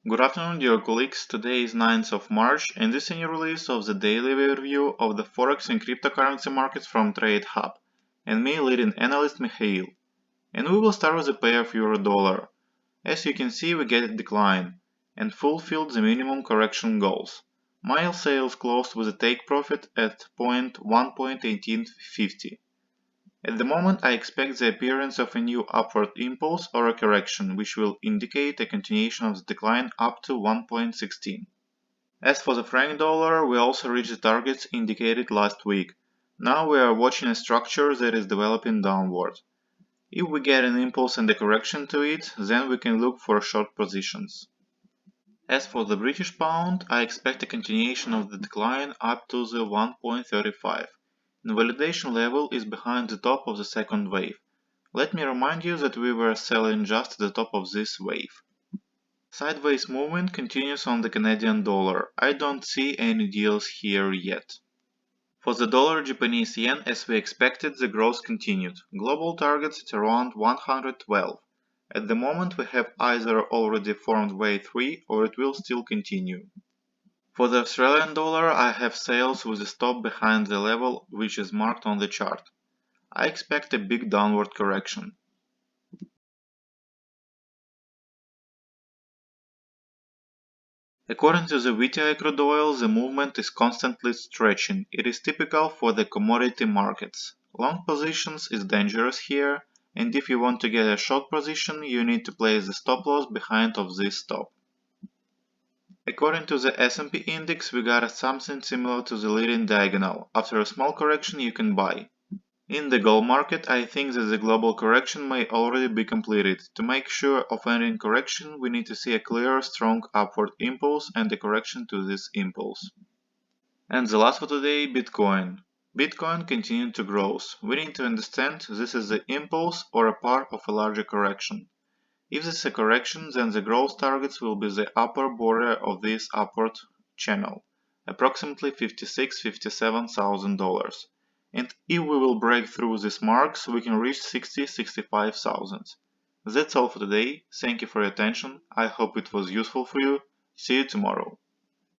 Good afternoon, dear colleagues. Today is 9th of March and this is a new release of the daily overview of the Forex and cryptocurrency markets from Trade Hub, and me, leading analyst Mikhail. And we will start with the pair of euro-dollar. As you can see, we get a decline and fulfilled the minimum correction goals. My sales closed with a take profit at 1.1850. At the moment, I expect the appearance of a new upward impulse or a correction, which will indicate a continuation of the decline up to 1.16. As for the franc dollar, we also reached the targets indicated last week. Now we are watching a structure that is developing downward. If we get an impulse and a correction to it, then we can look for short positions. As for the British pound, I expect a continuation of the decline up to the 1.35. The validation level is behind the top of the second wave. Let me remind you that we were selling just at the top of this wave. Sideways movement continues on the Canadian dollar. I don't see any deals here yet. For the dollar Japanese yen, as we expected, the growth continued. Global targets at around 112. At the moment we have either already formed wave 3 or it will still continue. For the Australian dollar, I have sales with a stop behind the level which is marked on the chart. I expect a big downward correction. According to the WTI crude oil, the movement is constantly stretching. It is typical for the commodity markets. Long positions is dangerous here, and if you want to get a short position, you need to place the stop loss behind of this stop. According to the S&P index, we got something similar to the leading diagonal. After a small correction, you can buy. In the gold market, I think that the global correction may already be completed. To make sure of any correction, we need to see a clear, strong upward impulse and a correction to this impulse. And the last for today, Bitcoin. Bitcoin continued to grow. We need to understand this is the impulse or a part of a larger correction. If this is a correction, then the growth targets will be the upper border of this upward channel, approximately $56,000–$57,000. And if we will break through these marks, we can reach 60–65,000. That's all for today. Thank you for your attention. I hope it was useful for you. See you tomorrow.